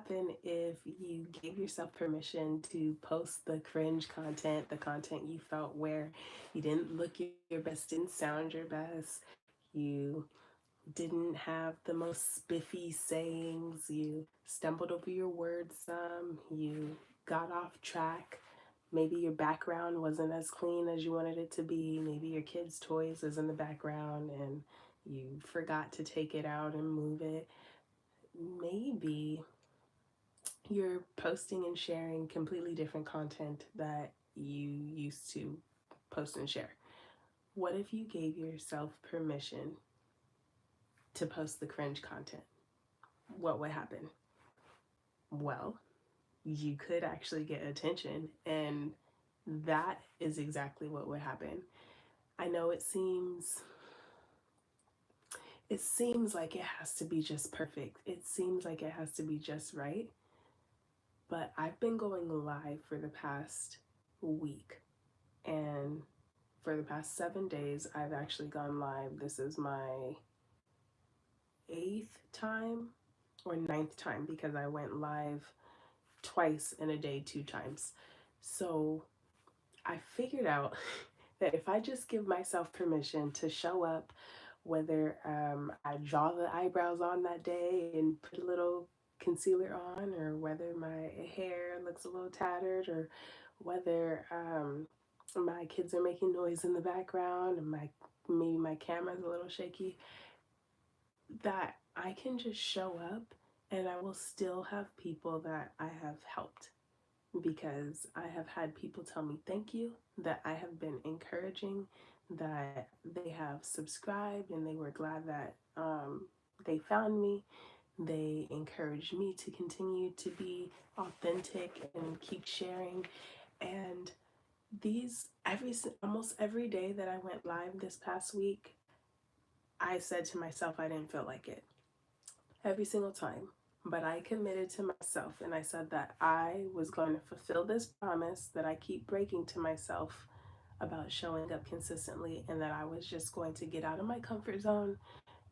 happen if you gave yourself permission to post the cringe content, the content you felt where you didn't look your best, didn't sound your best, you didn't have the most spiffy sayings, you stumbled over your words some, you got off track. Maybe your background wasn't as clean as you wanted it to be. Maybe your kids' toys is in the background and you forgot to take it out and move it. Maybe you're posting and sharing completely different content that you used to post and share. What if you gave yourself permission to post the cringe content? What would happen? Well, you could actually get attention, and that is exactly what would happen. I know it seems like it has to be just perfect. It seems like it has to be just right. But I've been going live for the past week, and for the past 7 days, I've actually gone live. This is my eighth time or ninth time because I went live twice in a day, 2 times. So I figured out that if I just give myself permission to show up, whether I draw the eyebrows on that day and put a little concealer on, or whether my hair looks a little tattered, or whether my kids are making noise in the background and maybe my camera's a little shaky, that I can just show up and I will still have people that I have helped, because I have had people tell me thank you, that I have been encouraging, that they have subscribed and they were glad that they found me. They encouraged me to continue to be authentic and keep sharing. And almost every day that I went live this past week, I said to myself I didn't feel like it. Every single time. But I committed to myself and I said that I was going to fulfill this promise that I keep breaking to myself about showing up consistently, and that I was just going to get out of my comfort zone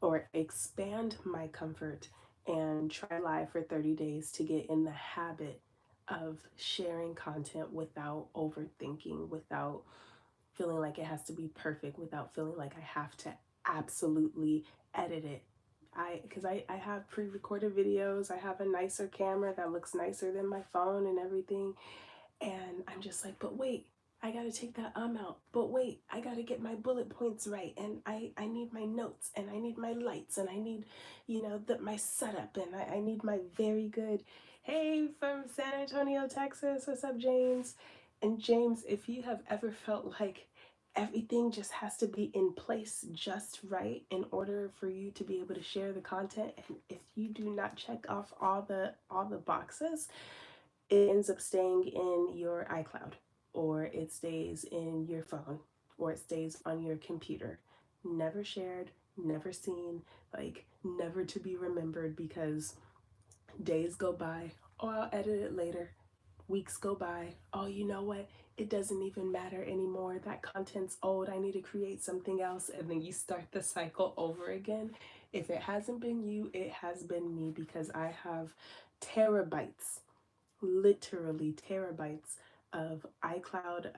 or expand my comfort and try live for 30 days to get in the habit of sharing content without overthinking, without feeling like it has to be perfect, without feeling like I have to absolutely edit it. Because I have pre-recorded videos, I have a nicer camera that looks nicer than my phone and everything, and I'm just like, but wait, I gotta take that out. But wait, I gotta get my bullet points right, and I need my notes, and I need my lights, and I need, my setup, and I need my very good, hey, from San Antonio, Texas, what's up, James? And James, if you have ever felt like everything just has to be in place just right in order for you to be able to share the content, and if you do not check off all the boxes, it ends up staying in your iCloud, or it stays in your phone, or it stays on your computer. Never shared, never seen, like never to be remembered, because days go by, oh, I'll edit it later. Weeks go by, oh, you know what? It doesn't even matter anymore. That content's old. I need to create something else. And then you start the cycle over again. If it hasn't been you, it has been me, because I have terabytes, literally terabytes of iCloud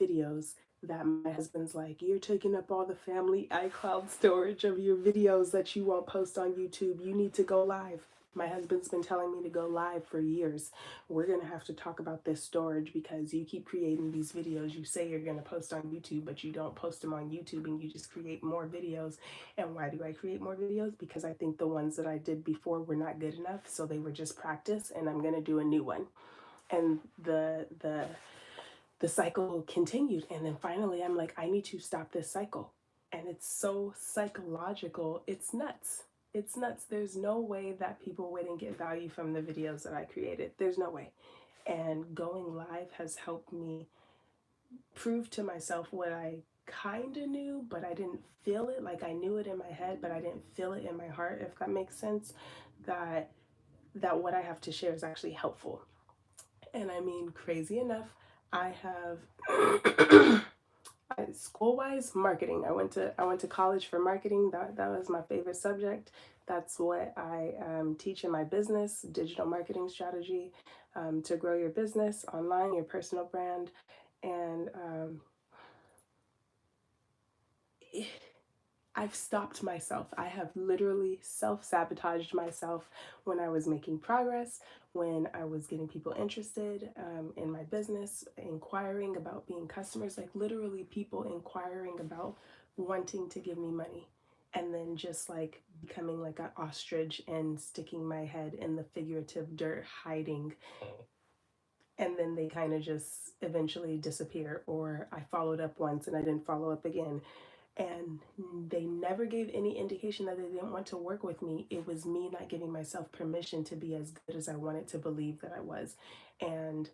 videos that my husband's like, you're taking up all the family iCloud storage of your videos that you won't post on YouTube. You need to go live. My husband's been telling me to go live for years. We're going to have to talk about this storage, because you keep creating these videos. You say you're going to post on YouTube, but you don't post them on YouTube, and you just create more videos. And why do I create more videos? Because I think the ones that I did before were not good enough, so they were just practice, and I'm going to do a new one. And the cycle continued, and then finally I'm like, I need to stop this cycle. And it's so psychological, it's nuts. It's nuts. There's no way that people wouldn't get value from the videos that I created. There's no way. And going live has helped me prove to myself what I kind of knew, but I didn't feel it. Like, I knew it in my head, but I didn't feel it in my heart, if that makes sense. That what I have to share is actually helpful. And I mean, crazy enough, I have I school wise, marketing. I went to college for marketing. That was my favorite subject. That's what I teach in my business, digital marketing strategy, to grow your business online, your personal brand, and I've stopped myself. I have literally self sabotaged myself when I was making progress, when I was getting people interested in my business, inquiring about being customers, like literally people inquiring about wanting to give me money. And then just like becoming like an ostrich and sticking my head in the figurative dirt, hiding. And then they kind of just eventually disappear. Or I followed up once and I didn't follow up again, and they never gave any indication that they didn't want to work with me. It was me not giving myself permission to be as good as I wanted to believe that I was. And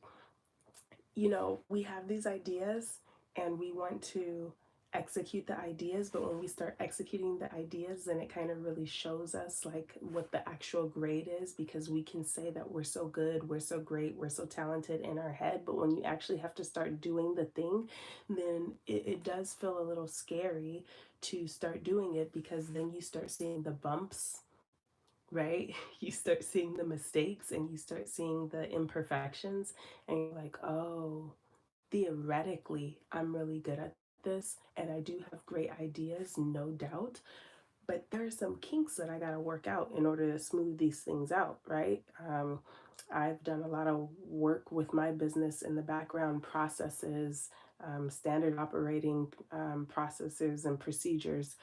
we have these ideas and we want to execute the ideas, but when we start executing the ideas, then it kind of really shows us like what the actual grade is, because we can say that we're so good, we're so great, we're so talented in our head, but when you actually have to start doing the thing, then it does feel a little scary to start doing it, because then you start seeing the bumps, right? You start seeing the mistakes and you start seeing the imperfections, and you're like, oh, theoretically, I'm really good at this and I do have great ideas, no doubt. But there are some kinks that I got to work out in order to smooth these things out, right? I've done a lot of work with my business in the background, processes, standard operating processes and procedures,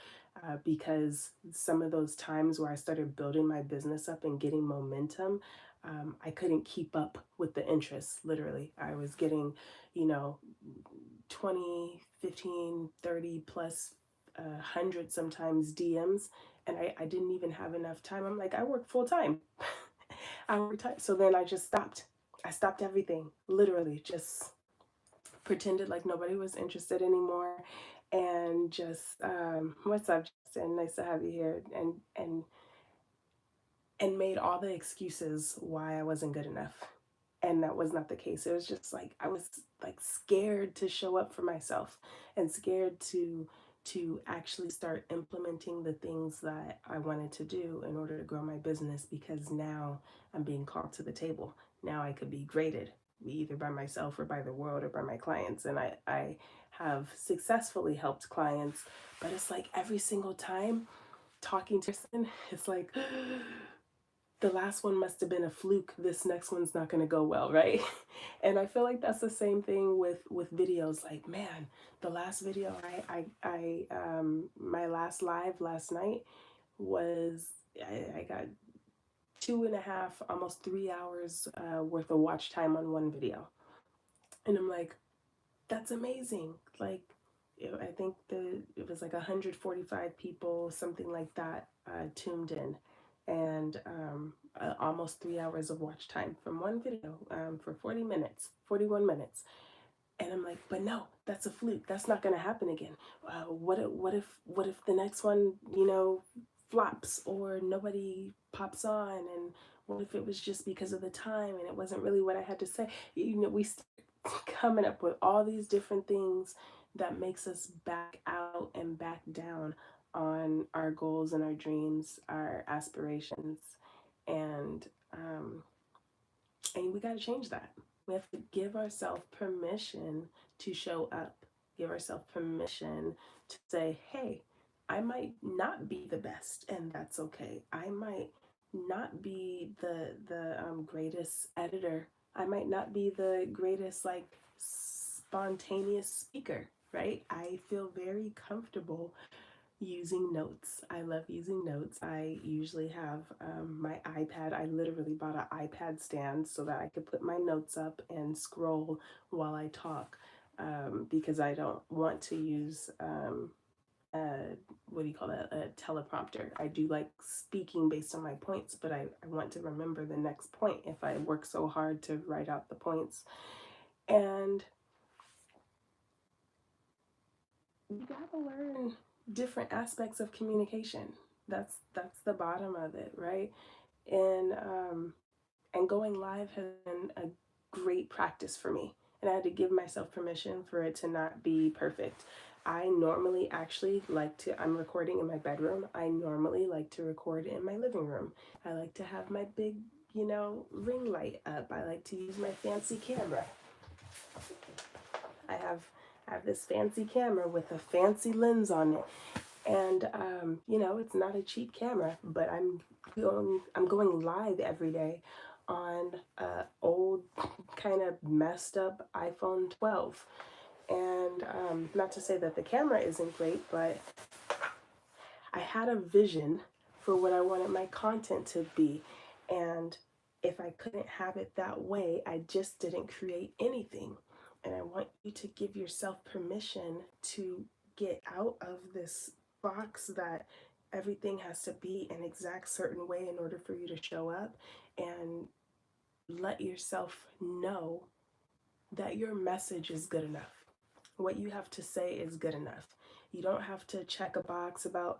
because some of those times where I started building my business up and getting momentum, I couldn't keep up with the interest. Literally, I was getting, you know, 20, 15, 30 plus 100 sometimes DMs, and I didn't even have enough time. I'm like, I work full time. I work time. So then I just stopped. I stopped everything, literally, just pretended like nobody was interested anymore, and just what's up, Justin? Nice to have you here. And made all the excuses why I wasn't good enough. And that was not the case. It was just like I was like scared to show up for myself, and scared to actually start implementing the things that I wanted to do in order to grow my business, because now I'm being called to the table. Now I could be graded either by myself or by the world or by my clients. And I have successfully helped clients, but it's like every single time talking to person, it's like the last one must have been a fluke. This next one's not going to go well, right? And I feel like that's the same thing with videos. Like, man, the last video my last live last night was, I got 2.5, almost 3 hours worth of watch time on one video, and I'm like, that's amazing. Like, I think it was like 145 people, something like that, tuned in, and almost 3 hours of watch time from one video, for 40 minutes, 41 minutes. And I'm like, but no, that's a fluke. That's not going to happen again. What if the next one, flops, or nobody pops on, and what if it was just because of the time and it wasn't really what I had to say? We start coming up with all these different things that makes us back out and back down on our goals and our dreams, our aspirations, and um, and we got to change that. We have to give ourselves permission to show up, give ourselves permission to say, hey, I might not be the best, and that's okay. I might not be the greatest editor. I might not be the greatest, like, spontaneous speaker, right? I feel very comfortable using notes. I love using notes. I usually have my iPad. I literally bought an iPad stand so that I could put my notes up and scroll while I talk, because I don't want to use what do you call that? A teleprompter. I do like speaking based on my points, but I want to remember the next point if I work so hard to write out the points. And you gotta learn different aspects of communication. That's the bottom of it, right? And going live has been a great practice for me, and I had to give myself permission for it to not be perfect. I normally actually like to, I'm recording in my bedroom. I normally like to record in my living room. I like to have my big, ring light up. I like to use my fancy camera. I have this fancy camera with a fancy lens on it. And it's not a cheap camera, but I'm going live every day on old kind of messed up iPhone 12. And not to say that the camera isn't great, but I had a vision for what I wanted my content to be. And if I couldn't have it that way, I just didn't create anything. And I want you to give yourself permission to get out of this box that everything has to be an exact certain way in order for you to show up, and let yourself know that your message is good enough. What you have to say is good enough. You don't have to check a box about,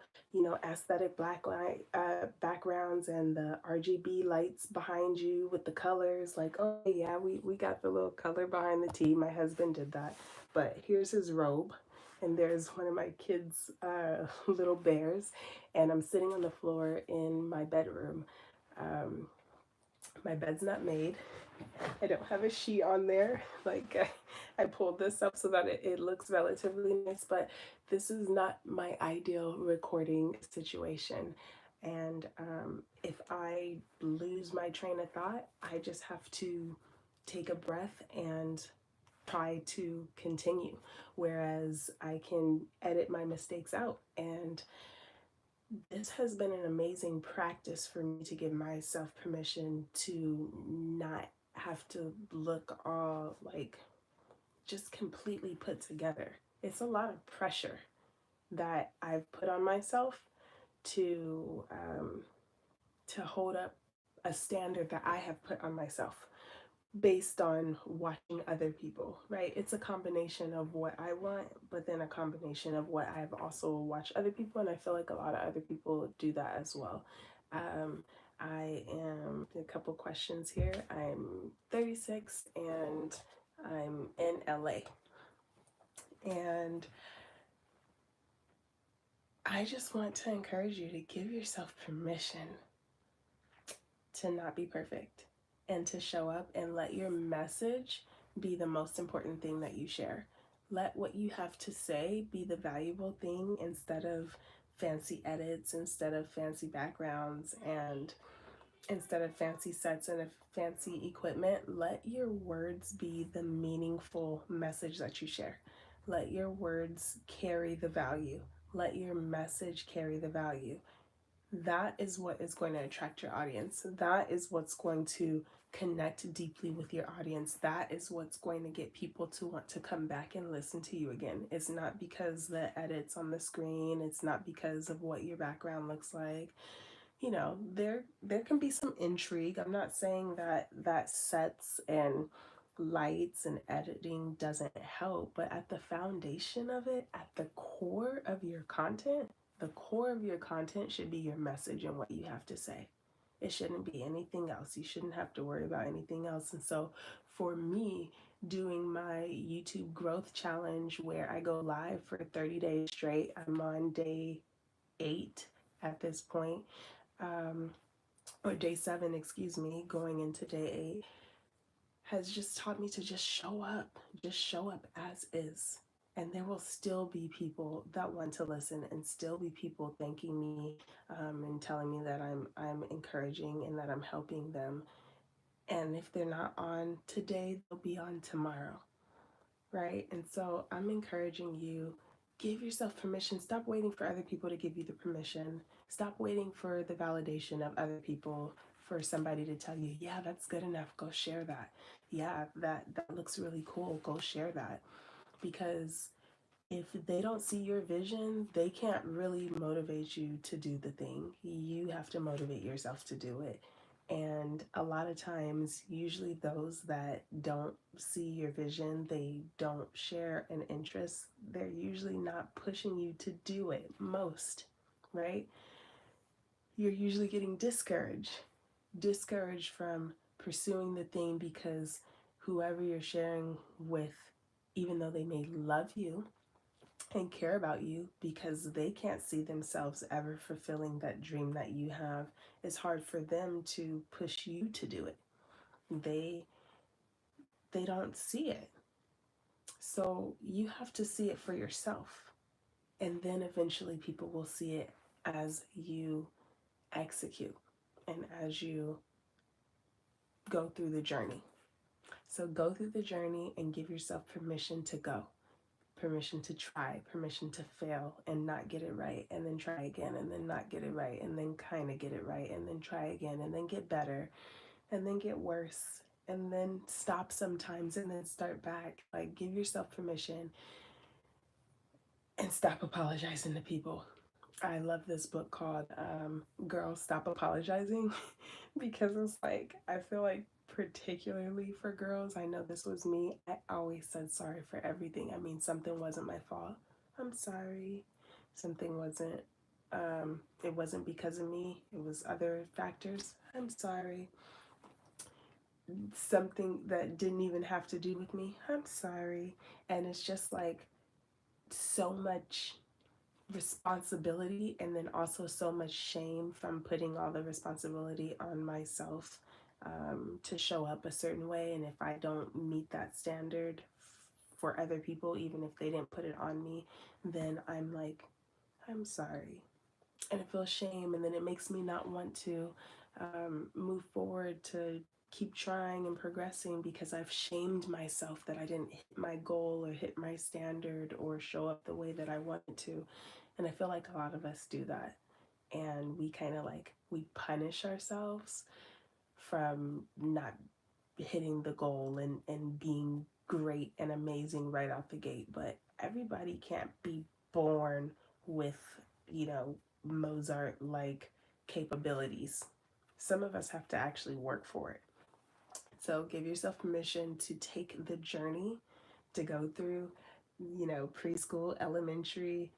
aesthetic black light backgrounds and the RGB lights behind you with the colors. Like, oh yeah, we got the little color behind the T. My husband did that. But here's his robe. And there's one of my kids' little bears. And I'm sitting on the floor in my bedroom. My bed's not made. I don't have a sheet on there. Like I pulled this up so that it looks relatively nice, but this is not my ideal recording situation. And if I lose my train of thought, I just have to take a breath and try to continue. Whereas I can edit my mistakes out. And this has been an amazing practice for me to give myself permission to not have to look all like just completely put together. It's a lot of pressure that I've put on myself to hold up a standard that I have put on myself based on watching other people, right? It's a combination of what I want, but then a combination of what I've also watched other people, and I feel like a lot of other people do that as well. I am a couple questions here. I'm 36 and I'm in LA. And I just want to encourage you to give yourself permission to not be perfect and to show up and let your message be the most important thing that you share. Let what you have to say be the valuable thing instead of fancy edits, instead of fancy backgrounds, and instead of fancy sets and fancy equipment. Let your words be the meaningful message that you share. Let your words carry the value. Let your message carry the value. That is what is going to attract your audience. That is what's going to connect deeply with your audience. That is what's going to get people to want to come back and listen to you again. It's not because the edits on the screen, it's not because of what your background looks like. There can be some intrigue. I'm not saying that sets and lights and editing doesn't help, but at the foundation of it, at the core of your content, the core of your content should be your message and what you have to say. It shouldn't be anything else. You shouldn't have to worry about anything else. And so for me, doing my YouTube growth challenge where I go live for 30 days straight, I'm on day 8 at this point, or day 7, excuse me, going into day 8, has just taught me to just show up as is. And there will still be people that want to listen, and still be people thanking me and telling me that I'm encouraging and that I'm helping them. And if they're not on today, they'll be on tomorrow, right? And so I'm encouraging you, give yourself permission. Stop waiting for other people to give you the permission. Stop waiting for the validation of other people, for somebody to tell you, yeah, that's good enough, go share that. Yeah, that looks really cool, go share that. Because if they don't see your vision, they can't really motivate you to do the thing. You have to motivate yourself to do it. And a lot of times, usually those that don't see your vision, they don't share an interest, they're usually not pushing you to do it most, right? You're usually getting discouraged from pursuing the thing because whoever you're sharing with, even though they may love you, and care about you because they can't see themselves ever fulfilling that dream that you have. It's hard for them to push you to do it. They they don't see it. So you have to see it for yourself. And then eventually people will see it as you execute and as you go through the journey. So go through the journey and give yourself permission to go, permission to try, permission to fail and not get it right, and then try again, and then not get it right, and then kind of get it right, and then try again, and then get better, and then get worse, and then stop sometimes, and then start back. Like, give yourself permission and stop apologizing to people. I love this book called Girls Stop Apologizing because it's like, I feel like, particularly for girls, I know this was me. I always said sorry for everything. I mean, something wasn't my fault. I'm sorry. Something wasn't, it wasn't because of me, it was other factors. I'm sorry. Something that didn't even have to do with me. I'm sorry. And it's just like so much responsibility and then also so much shame from putting all the responsibility on myself, to show up a certain way. And if I don't meet that standard for other people, even if they didn't put it on me, then I'm like, I'm sorry. And it feels shame. And then it makes me not want to move forward to keep trying and progressing because I've shamed myself that I didn't hit my goal or hit my standard or show up the way that I wanted to. And I feel like a lot of us do that. And we kind of like, we punish ourselves from not hitting the goal and being great and amazing right out the gate. But everybody can't be born with, you know, Mozart like capabilities. Some of us have to actually work for it. So give yourself permission to take the journey to go through, you know, preschool, elementary,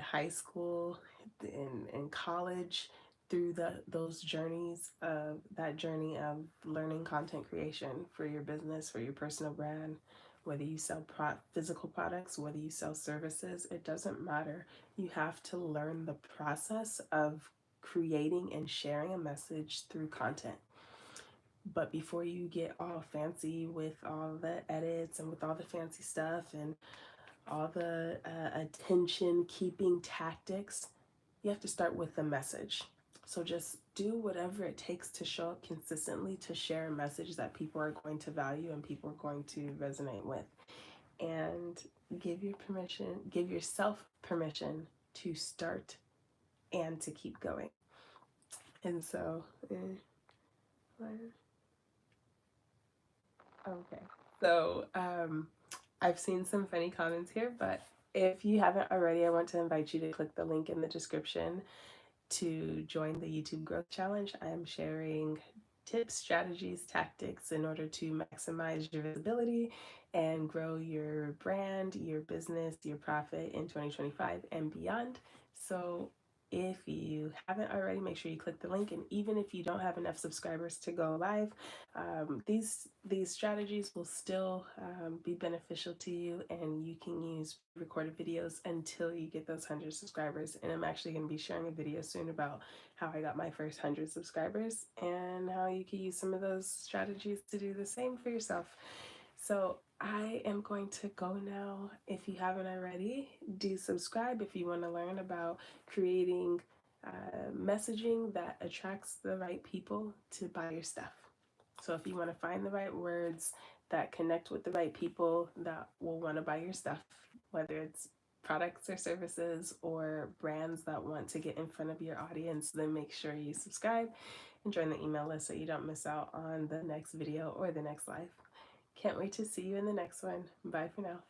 high school, and college, through those journeys of that journey of learning content creation for your business, for your personal brand, whether you sell physical products, whether you sell services, it doesn't matter. You have to learn the process of creating and sharing a message through content. But before you get all fancy with all the edits and with all the fancy stuff and all the attention keeping tactics, you have to start with the message. So just do whatever it takes to show up consistently to share a message that people are going to value and people are going to resonate with. And give yourself permission to start and to keep going. And so, okay. So, I've seen some funny comments here, but if you haven't already, I want to invite you to click the link in the description to join the YouTube Growth Challenge. I am sharing tips, strategies, tactics in order to maximize your visibility and grow your brand, your business, your profit in 2025 and beyond. So if you haven't already, make sure you click the link. And even if you don't have enough subscribers to go live, these strategies will still be beneficial to you, and you can use recorded videos until you get those 100 subscribers. And I'm actually going to be sharing a video soon about how I got my first 100 subscribers and how you can use some of those strategies to do the same for yourself. So I am going to go now. If you haven't already, do subscribe if you want to learn about creating messaging that attracts the right people to buy your stuff. So if you want to find the right words that connect with the right people that will want to buy your stuff, whether it's products or services or brands that want to get in front of your audience, then make sure you subscribe and join the email list so you don't miss out on the next video or the next live. Can't wait to see you in the next one. Bye for now.